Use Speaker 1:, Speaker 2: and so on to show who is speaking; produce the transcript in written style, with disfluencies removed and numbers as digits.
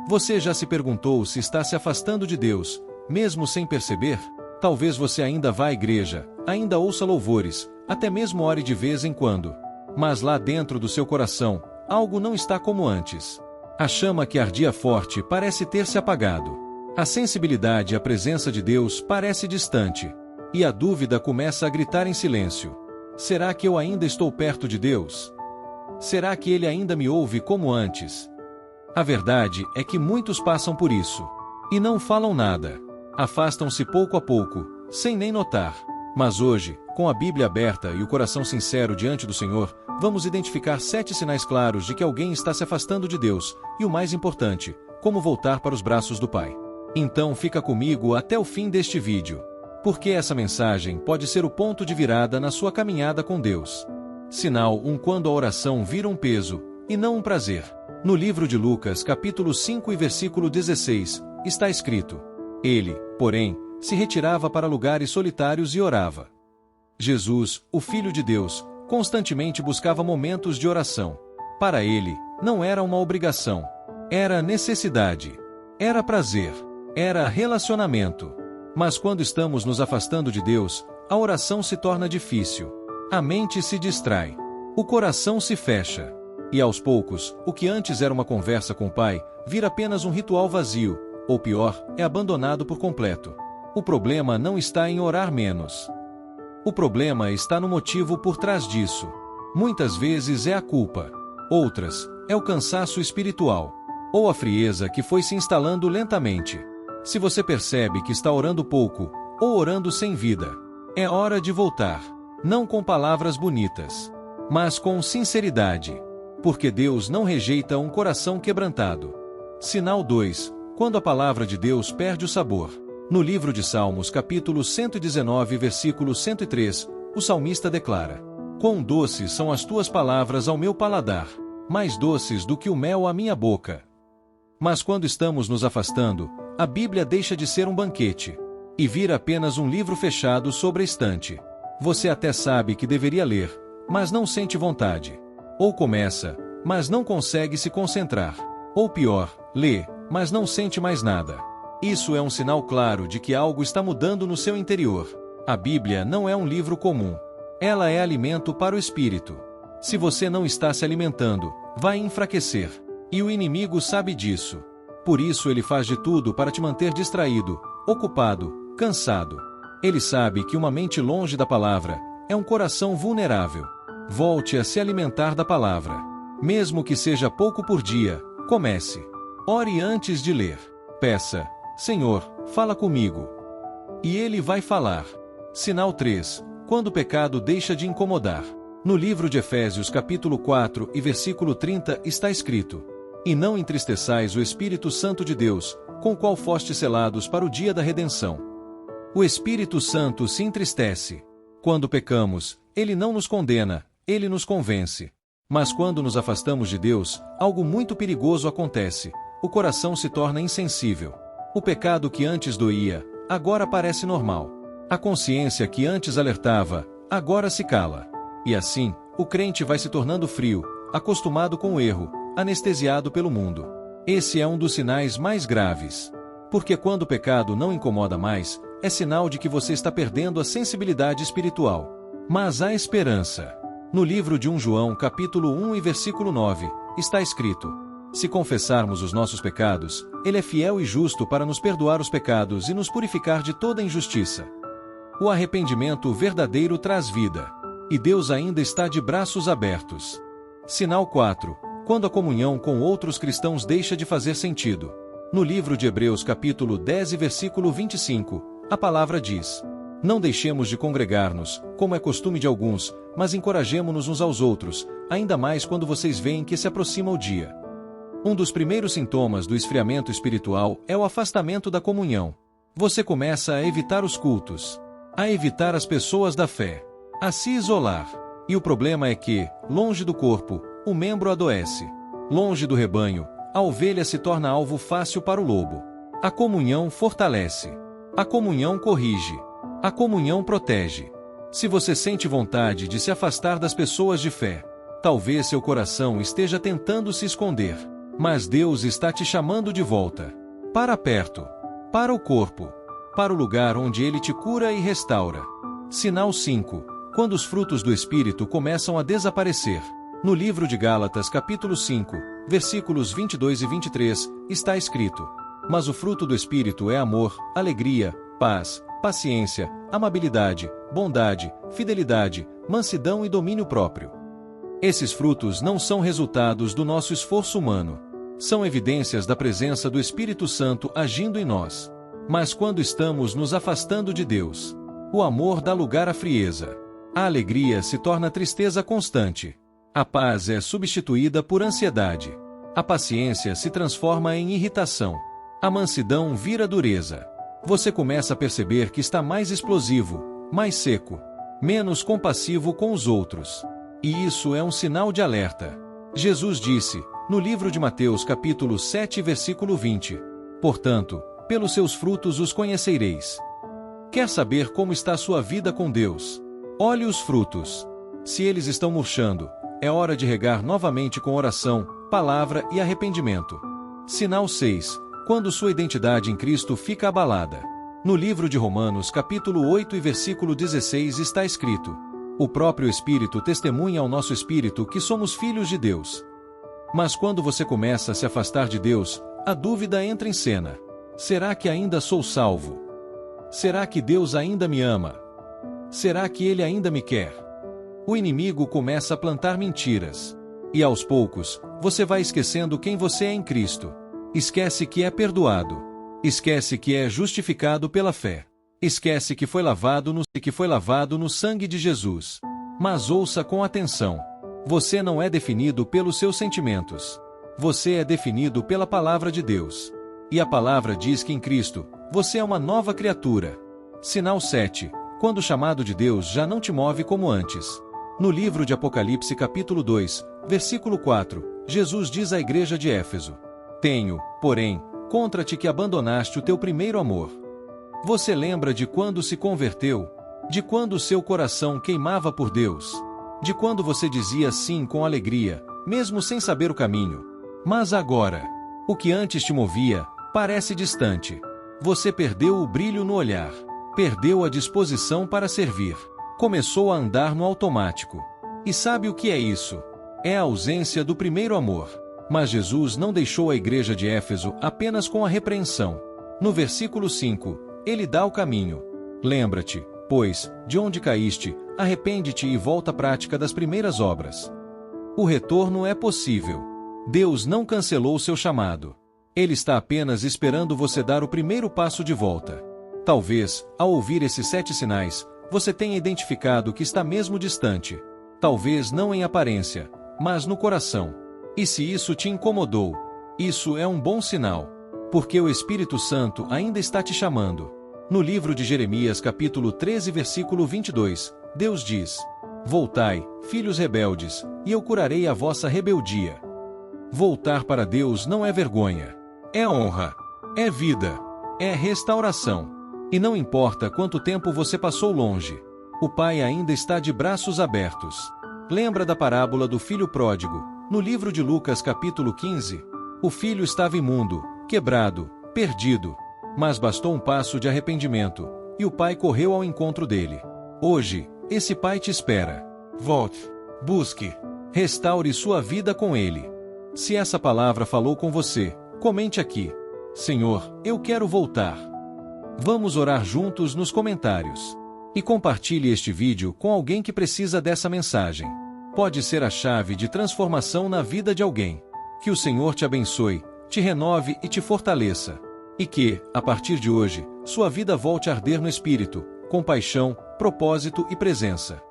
Speaker 1: Você já se perguntou se está se afastando de Deus, mesmo sem perceber? Talvez você ainda vá à igreja, ainda ouça louvores, até mesmo ore de vez em quando. Mas lá dentro do seu coração, algo não está como antes. A chama que ardia forte parece ter se apagado. A sensibilidade à presença de Deus parece distante. E a dúvida começa a gritar em silêncio. Será que eu ainda estou perto de Deus? Será que Ele ainda me ouve como antes? A verdade é que muitos passam por isso. E não falam nada. Afastam-se pouco a pouco, sem nem notar. Mas hoje, com a Bíblia aberta e o coração sincero diante do Senhor, vamos identificar 7 sinais claros de que alguém está se afastando de Deus, e o mais importante, como voltar para os braços do Pai. Então fica comigo até o fim deste vídeo, porque essa mensagem pode ser o ponto de virada na sua caminhada com Deus. Sinal 1: quando a oração vira um peso, e não um prazer. No livro de Lucas, capítulo 5 e versículo 16, está escrito: Ele, porém, se retirava para lugares solitários e orava. Jesus, o Filho de Deus, constantemente buscava momentos de oração. Para ele, não era uma obrigação. Era necessidade. Era prazer. Era relacionamento. Mas quando estamos nos afastando de Deus, a oração se torna difícil. A mente se distrai. O coração se fecha. E aos poucos, o que antes era uma conversa com o Pai, vira apenas um ritual vazio, ou pior, é abandonado por completo. O problema não está em orar menos. O problema está no motivo por trás disso. Muitas vezes é a culpa. Outras, é o cansaço espiritual. Ou a frieza que foi se instalando lentamente. Se você percebe que está orando pouco, ou orando sem vida, é hora de voltar. Não com palavras bonitas, mas com sinceridade. Porque Deus não rejeita um coração quebrantado. Sinal 2: quando a palavra de Deus perde o sabor. No livro de Salmos, capítulo 119, versículo 103, o salmista declara: Quão doces são as tuas palavras ao meu paladar, mais doces do que o mel à minha boca. Mas quando estamos nos afastando, a Bíblia deixa de ser um banquete, e vira apenas um livro fechado sobre a estante. Você até sabe que deveria ler, mas não sente vontade. Ou começa, mas não consegue se concentrar. Ou pior, lê, mas não sente mais nada. Isso é um sinal claro de que algo está mudando no seu interior. A Bíblia não é um livro comum. Ela é alimento para o espírito. Se você não está se alimentando, vai enfraquecer. E o inimigo sabe disso. Por isso ele faz de tudo para te manter distraído, ocupado, cansado. Ele sabe que uma mente longe da palavra é um coração vulnerável. Volte a se alimentar da palavra. Mesmo que seja pouco por dia, comece. Ore antes de ler. Peça: Senhor, fala comigo. E Ele vai falar. Sinal 3: quando o pecado deixa de incomodar. No livro de Efésios capítulo 4 e versículo 30 está escrito: E não entristeçais o Espírito Santo de Deus, com o qual fostes selados para o dia da redenção. O Espírito Santo se entristece. Quando pecamos, Ele não nos condena, Ele nos convence. Mas quando nos afastamos de Deus, algo muito perigoso acontece. O coração se torna insensível. O pecado que antes doía, agora parece normal. A consciência que antes alertava, agora se cala. E assim, o crente vai se tornando frio, acostumado com o erro, anestesiado pelo mundo. Esse é um dos sinais mais graves. Porque quando o pecado não incomoda mais, é sinal de que você está perdendo a sensibilidade espiritual. Mas há esperança. No livro de 1 João, capítulo 1 e versículo 9, está escrito: Se confessarmos os nossos pecados, Ele é fiel e justo para nos perdoar os pecados e nos purificar de toda injustiça. O arrependimento verdadeiro traz vida. E Deus ainda está de braços abertos. Sinal 4: quando a comunhão com outros cristãos deixa de fazer sentido. No livro de Hebreus capítulo 10 e versículo 25, a palavra diz: Não deixemos de congregar-nos, como é costume de alguns, mas encorajemo-nos uns aos outros, ainda mais quando vocês veem que se aproxima o dia. Um dos primeiros sintomas do esfriamento espiritual é o afastamento da comunhão. Você começa a evitar os cultos, a evitar as pessoas da fé, a se isolar. E o problema é que, longe do corpo, o membro adoece. Longe do rebanho, a ovelha se torna alvo fácil para o lobo. A comunhão fortalece. A comunhão corrige. A comunhão protege. Se você sente vontade de se afastar das pessoas de fé, talvez seu coração esteja tentando se esconder. Mas Deus está te chamando de volta. Para perto. Para o corpo. Para o lugar onde Ele te cura e restaura. Sinal 5. Quando os frutos do Espírito começam a desaparecer. No livro de Gálatas capítulo 5, versículos 22 e 23, está escrito: Mas o fruto do Espírito é amor, alegria, paz, paciência, amabilidade, bondade, fidelidade, mansidão e domínio próprio. Esses frutos não são resultados do nosso esforço humano. São evidências da presença do Espírito Santo agindo em nós. Mas quando estamos nos afastando de Deus, o amor dá lugar à frieza. A alegria se torna tristeza constante. A paz é substituída por ansiedade. A paciência se transforma em irritação. A mansidão vira dureza. Você começa a perceber que está mais explosivo, mais seco, menos compassivo com os outros. E isso é um sinal de alerta. Jesus disse, no livro de Mateus capítulo 7, versículo 20, Portanto, pelos seus frutos os conhecereis. Quer saber como está a sua vida com Deus? Olhe os frutos. Se eles estão murchando, é hora de regar novamente com oração, palavra e arrependimento. Sinal 6. Quando sua identidade em Cristo fica abalada. No livro de Romanos capítulo 8 e versículo 16 está escrito: O próprio Espírito testemunha ao nosso espírito que somos filhos de Deus. Mas quando você começa a se afastar de Deus, a dúvida entra em cena. Será que ainda sou salvo? Será que Deus ainda me ama? Será que Ele ainda me quer? O inimigo começa a plantar mentiras. E aos poucos, você vai esquecendo quem você é em Cristo. Esquece que é perdoado. Esquece que é justificado pela fé. Esquece que foi lavado no sangue de Jesus. Mas ouça com atenção. Você não é definido pelos seus sentimentos. Você é definido pela palavra de Deus. E a palavra diz que em Cristo, você é uma nova criatura. Sinal 7. Quando o chamado de Deus já não te move como antes. No livro de Apocalipse capítulo 2, versículo 4, Jesus diz à igreja de Éfeso: Tenho, porém, contra ti que abandonaste o teu primeiro amor. Você lembra de quando se converteu? De quando seu coração queimava por Deus? De quando você dizia sim com alegria, mesmo sem saber o caminho? Mas agora, o que antes te movia, parece distante. Você perdeu o brilho no olhar. Perdeu a disposição para servir. Começou a andar no automático. E sabe o que é isso? É a ausência do primeiro amor. Mas Jesus não deixou a igreja de Éfeso apenas com a repreensão. No versículo 5, ele dá o caminho. Lembra-te, pois, de onde caíste, arrepende-te e volta à prática das primeiras obras. O retorno é possível. Deus não cancelou seu chamado. Ele está apenas esperando você dar o primeiro passo de volta. Talvez, ao ouvir esses 7 sinais, você tenha identificado que está mesmo distante. Talvez não em aparência, mas no coração. E se isso te incomodou, isso é um bom sinal, porque o Espírito Santo ainda está te chamando. No livro de Jeremias capítulo 13 versículo 22, Deus diz: Voltai, filhos rebeldes, e eu curarei a vossa rebeldia. Voltar para Deus não é vergonha. É honra. É vida. É restauração. E não importa quanto tempo você passou longe, o Pai ainda está de braços abertos. Lembra da parábola do filho pródigo, no livro de Lucas capítulo 15? O filho estava imundo, quebrado, perdido. Mas bastou um passo de arrependimento, e o pai correu ao encontro dele. Hoje, esse pai te espera. Volte, busque, restaure sua vida com ele. Se essa palavra falou com você, comente aqui: Senhor, eu quero voltar. Vamos orar juntos nos comentários. E compartilhe este vídeo com alguém que precisa dessa mensagem. Pode ser a chave de transformação na vida de alguém. Que o Senhor te abençoe, te renove e te fortaleça. E que, a partir de hoje, sua vida volte a arder no Espírito, com paixão, propósito e presença.